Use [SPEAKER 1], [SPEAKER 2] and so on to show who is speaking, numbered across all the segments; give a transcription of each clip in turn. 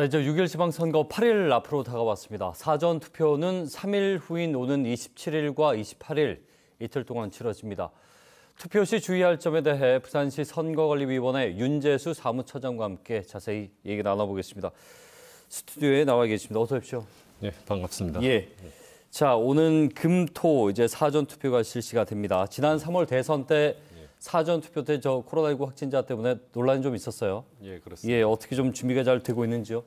[SPEAKER 1] 네, 이제 6일 지방선거 8일 앞으로 다가왔습니다. 사전투표는 3일 후인 오는 27일과 28일 이틀 동안 치러집니다. 투표 시 주의할 점에 대해 부산시 선거관리위원회 윤재수 사무처장과 함께 자세히 얘기 나눠보겠습니다. 스튜디오에 나와 계십니다. 어서 오십시오.
[SPEAKER 2] 네, 반갑습니다.
[SPEAKER 1] 예. 자, 오는 금, 토 이제 사전투표가 실시가 됩니다. 지난 3월 대선 때 사전투표 때 저 코로나19 확진자 때문에 논란이 좀 있었어요.
[SPEAKER 2] 예, 그렇습니다.
[SPEAKER 1] 예, 어떻게 좀 준비가 잘 되고 있는지요?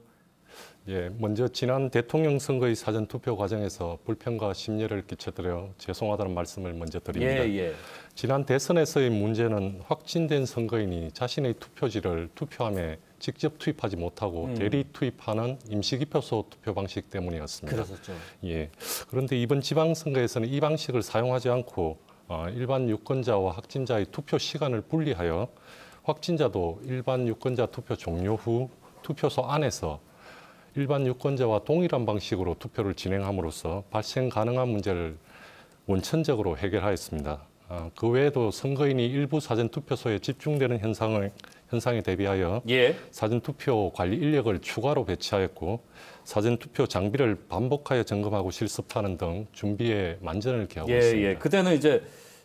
[SPEAKER 2] 예, 먼저 지난 대통령 선거의 사전투표 과정에서 불편과 심려를 끼쳐드려 죄송하다는 말씀을 먼저 드립니다.
[SPEAKER 1] 예.
[SPEAKER 2] 지난 대선에서의 문제는 확진된 선거인이 자신의 투표지를 투표함에 직접 투입하지 못하고 대리 투입하는 임시기표소 투표 방식 때문이었습니다.
[SPEAKER 1] 그랬었죠.
[SPEAKER 2] 예, 그런데 이번 지방선거에서는 이 방식을 사용하지 않고 일반 유권자와 확진자의 투표 시간을 분리하여 확진자도 일반 유권자 투표 종료 후 투표소 안에서 일반 유권자와 동일한 방식으로 투표를 진행함으로써 발생 가능한 문제를 원천적으로 해결하였습니다. 그 외에도 선거인이 일부 사전투표소에 집중되는 현상에 대비하여 사전투표 관리 인력을 추가로 배치하였고 사전투표 장비를 반복하여 점검하고 실습하는 등 준비에 만전을 기하고 있습니다.
[SPEAKER 1] 그때는 이제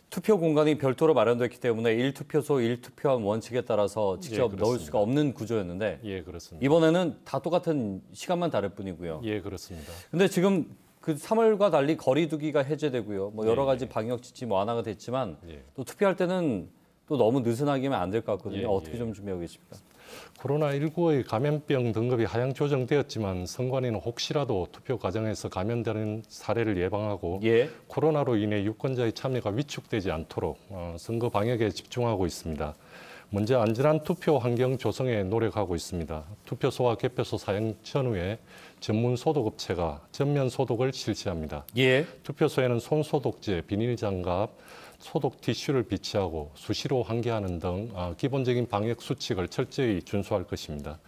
[SPEAKER 1] 투표 공간이 별도로 마련됐기 때문에 1투표소 1투표함 원칙에 따라서 직접 넣을 수가 없는 구조였는데
[SPEAKER 2] 그렇습니다.
[SPEAKER 1] 이번에는 다 똑같은 시간만 다를 뿐이고요.
[SPEAKER 2] 그렇습니다.
[SPEAKER 1] 근데 지금 그 3월과 달리 거리두기가 해제되고요. 뭐 여러 가지 방역 지침 완화가 됐지만 또 투표할 때는 또 너무 느슨하게만 안 될 것 같거든요. 어떻게 좀 준비하고 계십니까?
[SPEAKER 2] 코로나19의 감염병 등급이 하향 조정되었지만 선관위는 혹시라도 투표 과정에서 감염되는 사례를 예방하고 코로나로 인해 유권자의 참여가 위축되지 않도록 선거 방역에 집중하고 있습니다. 먼저 안전한 투표 환경 조성에 노력하고 있습니다. 투표소와 개표소 사용 전후에 전문 소독업체가 전면 소독을 실시합니다. 투표소에는 손소독제, 비닐장갑, 소독 티슈를 비치하고 수시로 환기하는 등 기본적인 방역 수칙을 철저히 준수할 것입니다.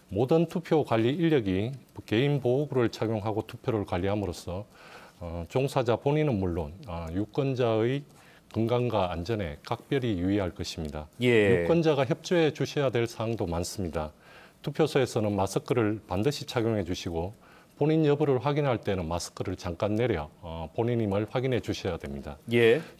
[SPEAKER 2] 모든 투표 관리 인력이 개인 보호구를 착용하고 투표를 관리함으로써 종사자 본인은 물론 유권자의 건강과 안전에 각별히 유의할 것입니다. 유권자가 협조해 주셔야 될 사항도 많습니다. 투표소에서는 마스크를 반드시 착용해 주시고 본인 여부를 확인할 때는 마스크를 잠깐 내려 본인임을 확인해 주셔야 됩니다.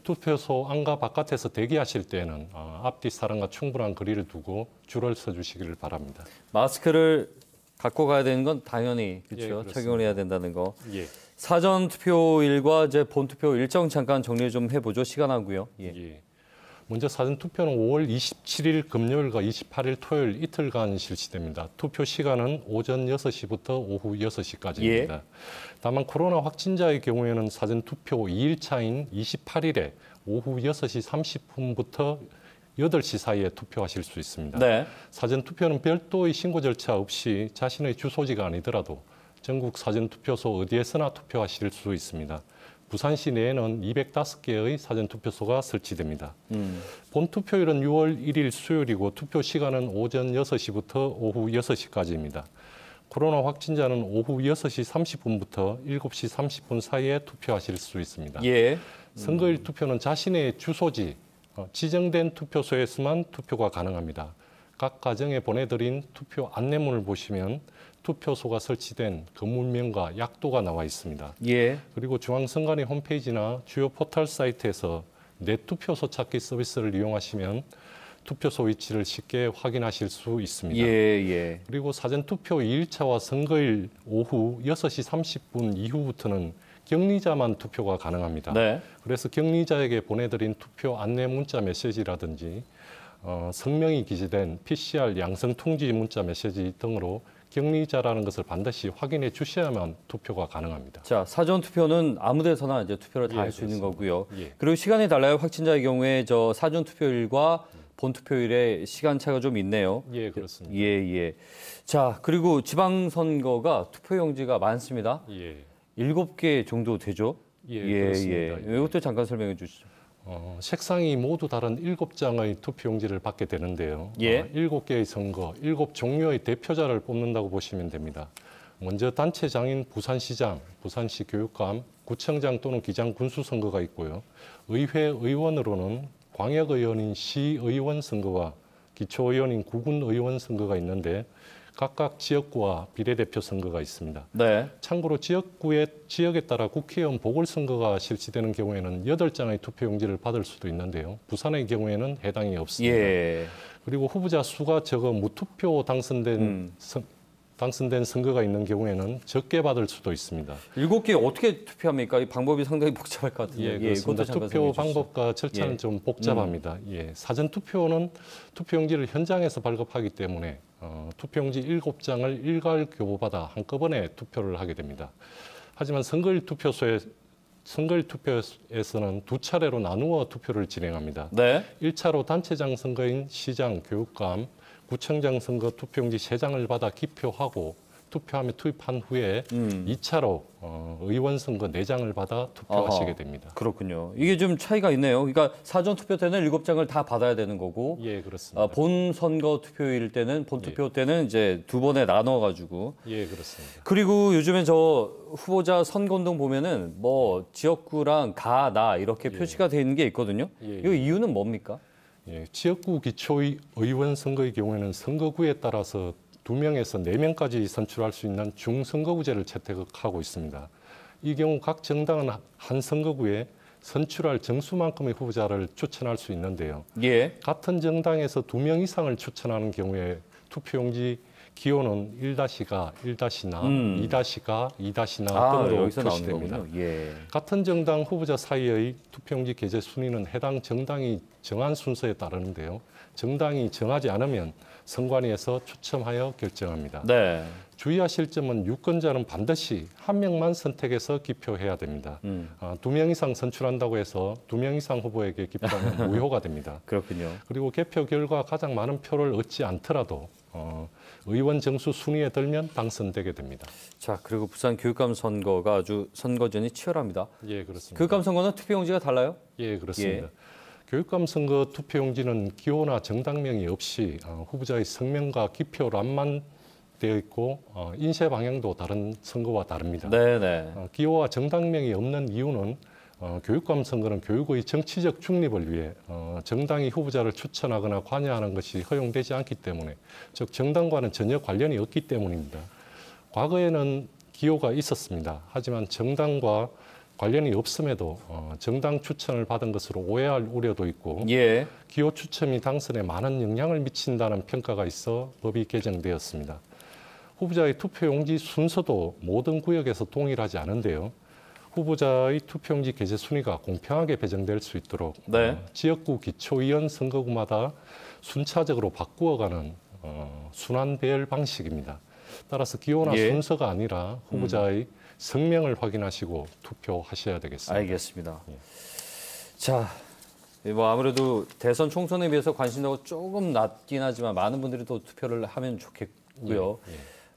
[SPEAKER 2] 투표소 안과 바깥에서 대기하실 때는 앞뒤 사람과 충분한 거리를 두고 줄을 서 주시기를 바랍니다.
[SPEAKER 1] 마스크를 갖고 가야 되는 건 당연히 그렇죠. 착용을 해야 된다는 거. 사전 투표일과 이제 본 투표 일정 잠깐 정리 좀 해보죠. 시간하고요.
[SPEAKER 2] 먼저 사전투표는 5월 27일 금요일과 28일 토요일 이틀간 실시됩니다. 투표 시간은 오전 6시부터 오후 6시까지입니다. 다만 코로나 확진자의 경우에는 사전투표 2일차인 28일에 오후 6시 30분부터 8시 사이에 투표하실 수 있습니다. 사전투표는 별도의 신고 절차 없이 자신의 주소지가 아니더라도 전국 사전투표소 어디에서나 투표하실 수 있습니다. 부산시 내에는 205개의 사전투표소가 설치됩니다. 본투표일은 6월 1일 수요일이고 투표 시간은 오전 6시부터 오후 6시까지입니다. 코로나 확진자는 오후 6시 30분부터 7시 30분 사이에 투표하실 수 있습니다. 선거일 투표는 자신의 주소지, 지정된 투표소에서만 투표가 가능합니다. 각 가정에 보내드린 투표 안내문을 보시면 투표소가 설치된 건물명과 약도가 나와 있습니다. 그리고 중앙선관위 홈페이지나 주요 포털 사이트에서 내 투표소 찾기 서비스를 이용하시면 투표소 위치를 쉽게 확인하실 수 있습니다. 그리고 사전투표 2일차와 선거일 오후 6시 30분 이후부터는 격리자만 투표가 가능합니다. 그래서 격리자에게 보내드린 투표 안내 문자 메시지라든지 성명이 기재된 PCR 양성 통지 문자 메시지 등으로 격리자라는 것을 반드시 확인해 주셔야만 투표가 가능합니다.
[SPEAKER 1] 자, 사전 투표는 아무 데서나 이제 투표를 다 할 수 있는 거고요. 그리고 시간이 달라요. 확진자의 경우에 저 사전 투표일과 본 투표일의 시간차가 좀 있네요.
[SPEAKER 2] 그렇습니다.
[SPEAKER 1] 자, 그리고 지방선거가 투표용지가 많습니다. 7개 정도 되죠?
[SPEAKER 2] 그렇습니다.
[SPEAKER 1] 이것도 잠깐 설명해 주시죠.
[SPEAKER 2] 색상이 모두 다른 7장의 투표용지를 받게 되는데요. 7개의 선거, 7종류의 대표자를 뽑는다고 보시면 됩니다. 먼저 단체장인 부산시장, 부산시 교육감, 구청장 또는 기장 군수선거가 있고요. 의회 의원으로는 광역의원인 시의원 선거와 기초의원인 구군의원 선거가 있는데 각각 지역구와 비례대표 선거가 있습니다.
[SPEAKER 1] 네.
[SPEAKER 2] 참고로 지역에 따라 국회의원 보궐선거가 실시되는 경우에는 8장의 투표용지를 받을 수도 있는데요. 부산의 경우에는 해당이 없습니다.
[SPEAKER 1] 예.
[SPEAKER 2] 그리고 후보자 수가 적어 무투표 당선된 선거가 있는 경우에는 적게 받을 수도 있습니다.
[SPEAKER 1] 7개 어떻게 투표합니까? 이 방법이 상당히 복잡할 것 같은데.
[SPEAKER 2] 예, 그렇습니다. 투표 방법과 절차는
[SPEAKER 1] 예.
[SPEAKER 2] 좀 복잡합니다. 예, 사전 투표는 투표용지를 현장에서 발급하기 때문에 투표용지 7장을 일괄 교부받아 한꺼번에 투표를 하게 됩니다. 하지만 선거일 투표에서는 두 차례로 나누어 투표를 진행합니다.
[SPEAKER 1] 네.
[SPEAKER 2] 1차로 단체장 선거인 시장, 교육감, 구청장 선거 투표용지 3장을 받아 기표하고 투표함에 투입한 후에 2차로 의원 선거 4장을 받아 투표하시게 됩니다.
[SPEAKER 1] 그렇군요. 이게 좀 차이가 있네요. 그러니까 사전 투표 때는 7장을 다 받아야 되는 거고,
[SPEAKER 2] 예, 그렇습니다.
[SPEAKER 1] 본 선거 투표일 때는 본 투표 때는 이제 두 번에 나눠 가지고.
[SPEAKER 2] 예, 그렇습니다.
[SPEAKER 1] 그리고 요즘에 저 후보자 선거운동 보면은 뭐 지역구랑 가, 나 이렇게 표시가 돼 있는 게 있거든요.
[SPEAKER 2] 예,
[SPEAKER 1] 이 이유는 뭡니까?
[SPEAKER 2] 예, 지역구 기초의 의원 선거의 경우에는 선거구에 따라서 2명에서 4명까지 선출할 수 있는 중선거구제를 채택하고 있습니다. 이 경우 각 정당은 한 선거구에 선출할 정수만큼의 후보자를 추천할 수 있는데요.
[SPEAKER 1] 예.
[SPEAKER 2] 같은 정당에서 2명 이상을 추천하는 경우에 투표용지 기호는 1-가, 1-나, 2-가, 2-나 등으로
[SPEAKER 1] 여기서 나오는
[SPEAKER 2] 표시됩니다.
[SPEAKER 1] 거군요. 예.
[SPEAKER 2] 같은 정당 후보자 사이의 투표용지 게재 순위는 해당 정당이 정한 순서에 따르는데요. 정당이 정하지 않으면 선관위에서 추첨하여 결정합니다.
[SPEAKER 1] 네.
[SPEAKER 2] 주의하실 점은 유권자는 반드시 한 명만 선택해서 기표해야 됩니다. 2명 이상 선출한다고 해서 2명 이상 후보에게 기표하면 무효가 됩니다.
[SPEAKER 1] 그렇군요.
[SPEAKER 2] 그리고 개표 결과 가장 많은 표를 얻지 않더라도 의원 정수 순위에 들면 당선되게 됩니다.
[SPEAKER 1] 자, 그리고 부산 교육감 선거가 아주 선거전이 치열합니다.
[SPEAKER 2] 예, 그렇습니다.
[SPEAKER 1] 교육감 선거는 투표용지가 달라요?
[SPEAKER 2] 예, 그렇습니다. 교육감 선거 투표용지는 기호나 정당명이 없이 후보자의 성명과 기표란만 되어 있고 인쇄 방향도 다른 선거와 다릅니다.
[SPEAKER 1] 네네.
[SPEAKER 2] 기호와 정당명이 없는 이유는 교육감 선거는 교육의 정치적 중립을 위해 정당이 후보자를 추천하거나 관여하는 것이 허용되지 않기 때문에, 즉 정당과는 전혀 관련이 없기 때문입니다. 과거에는 기호가 있었습니다. 하지만 정당과 관련이 없음에도 정당 추천을 받은 것으로 오해할 우려도 있고,
[SPEAKER 1] 예.
[SPEAKER 2] 기호 추첨이 당선에 많은 영향을 미친다는 평가가 있어 법이 개정되었습니다. 후보자의 투표용지 순서도 모든 구역에서 동일하지 않은데요. 후보자의 투표용지 게재 순위가 공평하게 배정될 수 있도록
[SPEAKER 1] 네.
[SPEAKER 2] 지역구 기초의원 선거구마다 순차적으로 바꾸어가는 순환 배열 방식입니다. 따라서 기호나 순서가 아니라 후보자의 성명을 확인하시고 투표하셔야 되겠습니다.
[SPEAKER 1] 알겠습니다. 자, 뭐 아무래도 대선 총선에 비해서 관심도가 조금 낮긴 하지만 많은 분들이 또 투표를 하면 좋겠고요.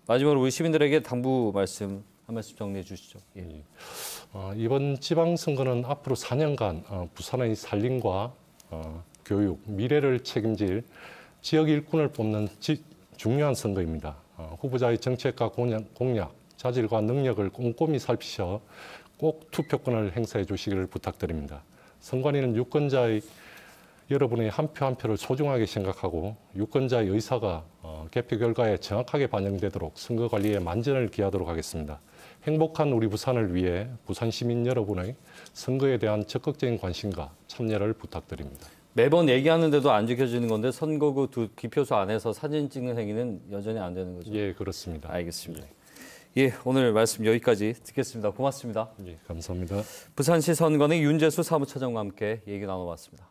[SPEAKER 1] 마지막으로 우리 시민들에게 당부 말씀 한 말씀 정리해 주시죠.
[SPEAKER 2] 이번 지방선거는 앞으로 4년간 부산의 살림과 교육, 미래를 책임질 지역 일꾼을 뽑는 중요한 선거입니다. 후보자의 정책과 공약, 자질과 능력을 꼼꼼히 살피셔 꼭 투표권을 행사해 주시기를 부탁드립니다. 선관위는 유권자의 여러분의 한 표 한 표를 소중하게 생각하고 유권자의 의사가 개표 결과에 정확하게 반영되도록 선거 관리에 만전을 기하도록 하겠습니다. 행복한 우리 부산을 위해 부산 시민 여러분의 선거에 대한 적극적인 관심과 참여를 부탁드립니다.
[SPEAKER 1] 매번 얘기하는데도 안 지켜지는 건데 선거구 기표소 안에서 사진 찍는 행위는 여전히 안 되는 거죠?
[SPEAKER 2] 예, 그렇습니다.
[SPEAKER 1] 알겠습니다. 예, 오늘 말씀 여기까지 듣겠습니다. 고맙습니다.
[SPEAKER 2] 예, 감사합니다.
[SPEAKER 1] 부산시 선관위 윤재수 사무처장과 함께 얘기 나눠봤습니다.